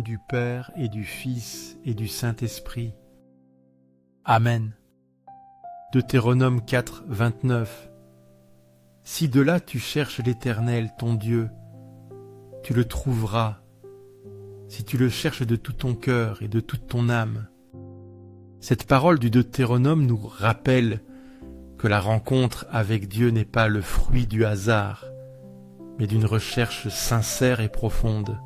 du Père et du Fils et du Saint-Esprit. Amen. Deutéronome 4, 29. Si de là tu cherches l'Éternel, ton Dieu, tu le trouveras, si tu le cherches de tout ton cœur et de toute ton âme. Cette parole du Deutéronome nous rappelle que la rencontre avec Dieu n'est pas le fruit du hasard, mais d'une recherche sincère et profonde.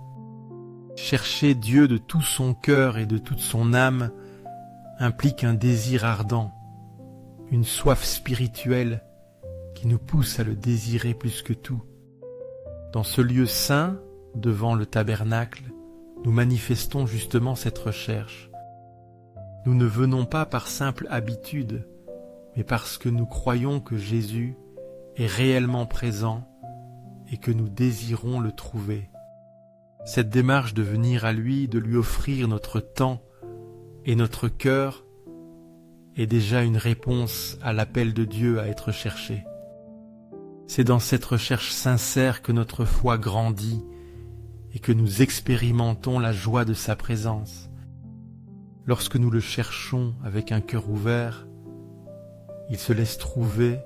Chercher Dieu de tout son cœur et de toute son âme implique un désir ardent, une soif spirituelle qui nous pousse à le désirer plus que tout. Dans ce lieu saint, devant le tabernacle, nous manifestons justement cette recherche. Nous ne venons pas par simple habitude, mais parce que nous croyons que Jésus est réellement présent et que nous désirons le trouver. Cette démarche de venir à lui, de lui offrir notre temps et notre cœur est déjà une réponse à l'appel de Dieu à être cherché. C'est dans cette recherche sincère que notre foi grandit et que nous expérimentons la joie de sa présence. Lorsque nous le cherchons avec un cœur ouvert, il se laisse trouver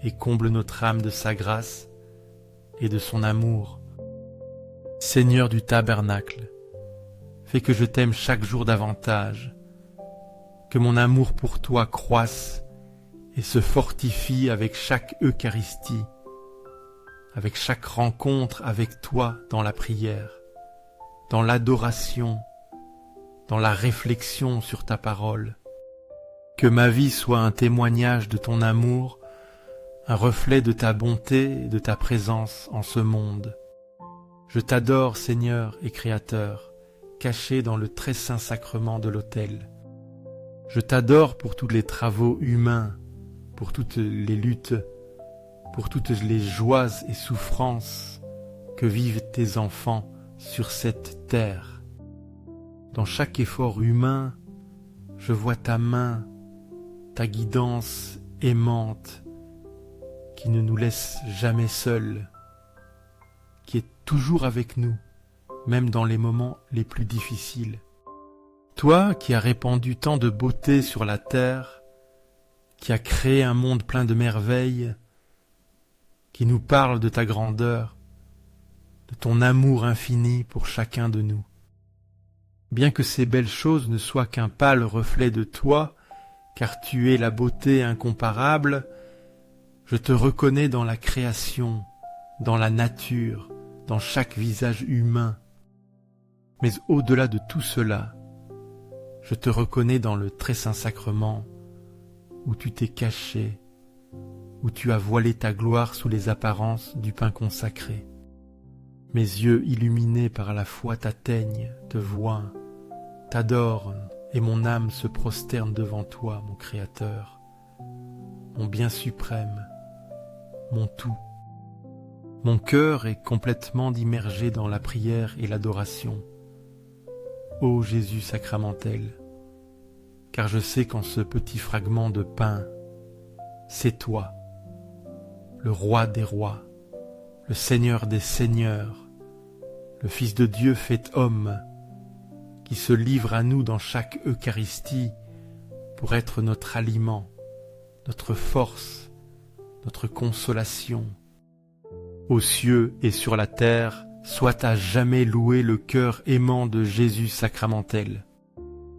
et comble notre âme de sa grâce et de son amour. Seigneur du tabernacle, fais que je t'aime chaque jour davantage, que mon amour pour toi croisse et se fortifie avec chaque Eucharistie, avec chaque rencontre avec toi dans la prière, dans l'adoration, dans la réflexion sur ta parole. Que ma vie soit un témoignage de ton amour, un reflet de ta bonté et de ta présence en ce monde. Je t'adore, Seigneur et Créateur, caché dans le très saint sacrement de l'autel. Je t'adore pour tous les travaux humains, pour toutes les luttes, pour toutes les joies et souffrances que vivent tes enfants sur cette terre. Dans chaque effort humain, je vois ta main, ta guidance aimante, qui ne nous laisse jamais seuls, qui est toujours avec nous, même dans les moments les plus difficiles. Toi qui as répandu tant de beauté sur la terre, qui as créé un monde plein de merveilles, qui nous parle de ta grandeur, de ton amour infini pour chacun de nous. Bien que ces belles choses ne soient qu'un pâle reflet de toi, car tu es la beauté incomparable, je te reconnais dans la création, dans la nature, dans chaque visage humain. Mais au-delà de tout cela, je te reconnais dans le très saint sacrement, où tu t'es caché, où tu as voilé ta gloire sous les apparences du pain consacré. Mes yeux illuminés par la foi t'atteignent, te voient, t'adorent, et mon âme se prosterne devant toi, mon Créateur, mon bien suprême, mon tout. Mon cœur est complètement immergé dans la prière et l'adoration. Ô Jésus sacramentel, car je sais qu'en ce petit fragment de pain, c'est toi, le roi des rois, le Seigneur des seigneurs, le Fils de Dieu fait homme, qui se livre à nous dans chaque Eucharistie pour être notre aliment, notre force, notre consolation. Aux cieux et sur la terre, soit à jamais loué le cœur aimant de Jésus sacramentel.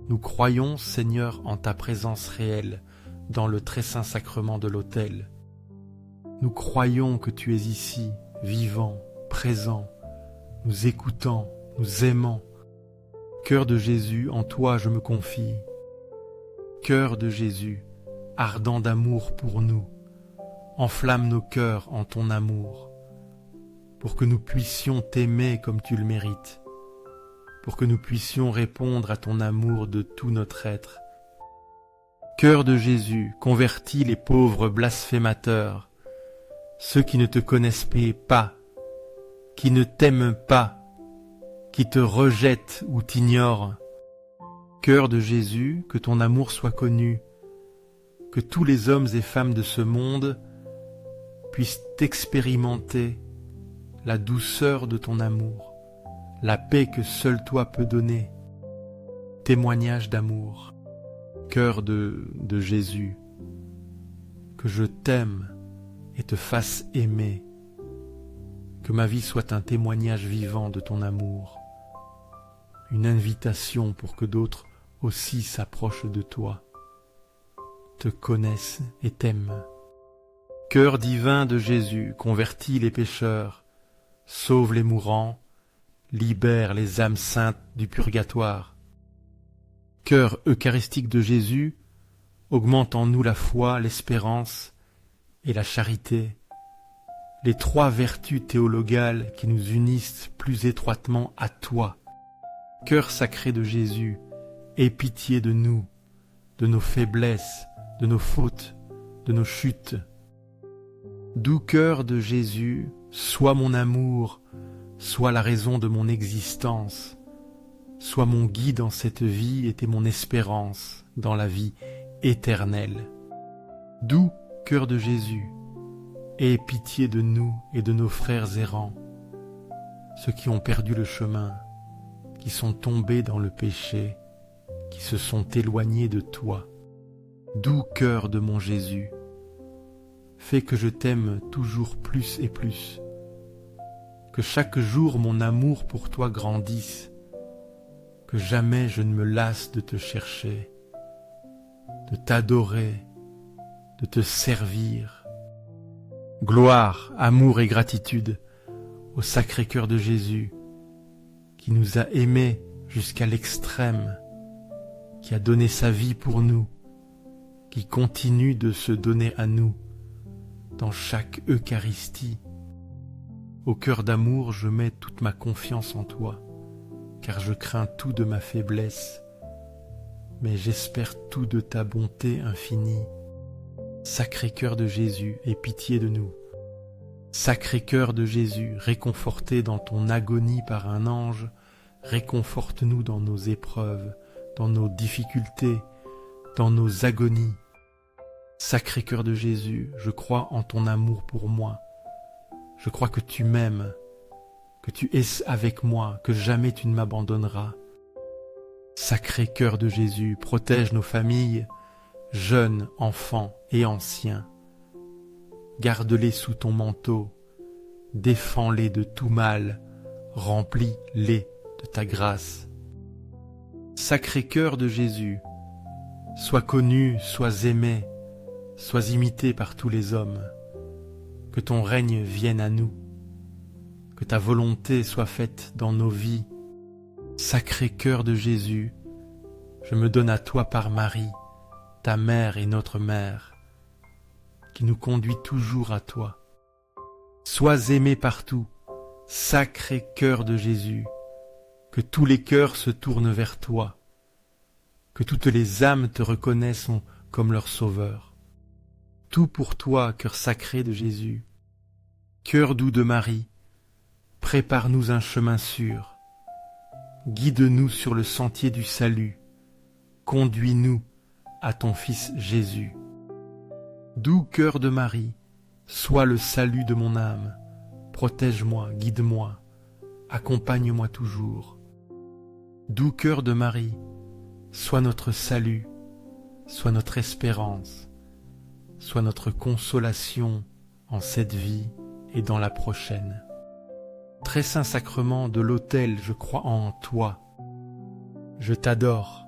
Nous croyons, Seigneur, en ta présence réelle dans le très saint sacrement de l'autel. Nous croyons que tu es ici, vivant, présent, nous écoutant, nous aimant. Cœur de Jésus, en toi je me confie. Cœur de Jésus, ardent d'amour pour nous, enflamme nos cœurs en ton amour, pour que nous puissions t'aimer comme tu le mérites, pour que nous puissions répondre à ton amour de tout notre être. Cœur de Jésus, convertis les pauvres blasphémateurs, ceux qui ne te connaissent pas, qui ne t'aiment pas, qui te rejettent ou t'ignorent. Cœur de Jésus, que ton amour soit connu, que tous les hommes et femmes de ce monde puissent expérimenter la douceur de ton amour, la paix que seul toi peux donner, témoignage d'amour, cœur de Jésus, que je t'aime et te fasse aimer, que ma vie soit un témoignage vivant de ton amour, une invitation pour que d'autres aussi s'approchent de toi, te connaissent et t'aiment. Cœur divin de Jésus, convertis les pécheurs, sauve les mourants, libère les âmes saintes du purgatoire. Cœur eucharistique de Jésus, augmente en nous la foi, l'espérance et la charité, les trois vertus théologales qui nous unissent plus étroitement à toi. Cœur sacré de Jésus, aie pitié de nous, de nos faiblesses, de nos fautes, de nos chutes. Doux cœur de Jésus, sois mon amour, sois la raison de mon existence, sois mon guide en cette vie et mon espérance dans la vie éternelle. Doux cœur de Jésus, aie pitié de nous et de nos frères errants, ceux qui ont perdu le chemin, qui sont tombés dans le péché, qui se sont éloignés de toi. Doux cœur de mon Jésus, fais que je t'aime toujours plus et plus, que chaque jour mon amour pour toi grandisse, que jamais je ne me lasse de te chercher, de t'adorer, de te servir. Gloire, amour et gratitude au Sacré-Cœur de Jésus, qui nous a aimés jusqu'à l'extrême, qui a donné sa vie pour nous, qui continue de se donner à nous dans chaque Eucharistie. Au cœur d'amour, je mets toute ma confiance en toi, car je crains tout de ma faiblesse, mais j'espère tout de ta bonté infinie. Sacré-Cœur de Jésus, aie pitié de nous. Sacré-Cœur de Jésus, réconforté dans ton agonie par un ange, réconforte-nous dans nos épreuves, dans nos difficultés, dans nos agonies. Sacré-Cœur de Jésus, je crois en ton amour pour moi. Je crois que tu m'aimes, que tu es avec moi, que jamais tu ne m'abandonneras. Sacré-Cœur de Jésus, protège nos familles, jeunes, enfants et anciens. Garde-les sous ton manteau, défends-les de tout mal, remplis-les de ta grâce. Sacré-Cœur de Jésus, sois connu, sois aimé, sois imité par tous les hommes, que ton règne vienne à nous, que ta volonté soit faite dans nos vies. Sacré-Cœur de Jésus, je me donne à toi par Marie, ta mère et notre mère, qui nous conduit toujours à toi. Sois aimé partout, Sacré-Cœur de Jésus, que tous les cœurs se tournent vers toi, que toutes les âmes te reconnaissent comme leur sauveur. Tout pour toi, cœur sacré de Jésus. Cœur doux de Marie, prépare-nous un chemin sûr. Guide-nous sur le sentier du salut. Conduis-nous à ton Fils Jésus. Doux cœur de Marie, sois le salut de mon âme. Protège-moi, guide-moi, accompagne-moi toujours. Doux cœur de Marie, sois notre salut, sois notre espérance, sois notre consolation en cette vie et dans la prochaine. Très saint sacrement de l'autel, je crois en toi. Je t'adore,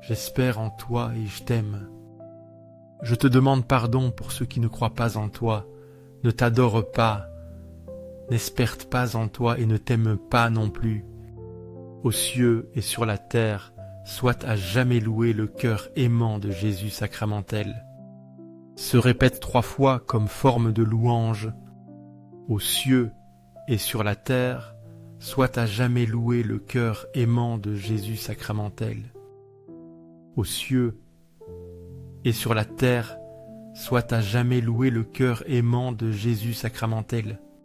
j'espère en toi et je t'aime. Je te demande pardon pour ceux qui ne croient pas en toi, ne t'adorent pas, n'espèrent pas en toi et ne t'aiment pas non plus. Aux cieux et sur la terre, soit à jamais loué le cœur aimant de Jésus sacramentel. Se répète 3 fois comme forme de louange. Aux cieux et sur la terre, soit à jamais loué le cœur aimant de Jésus sacramentel. Aux cieux et sur la terre, soit à jamais loué le cœur aimant de Jésus sacramentel.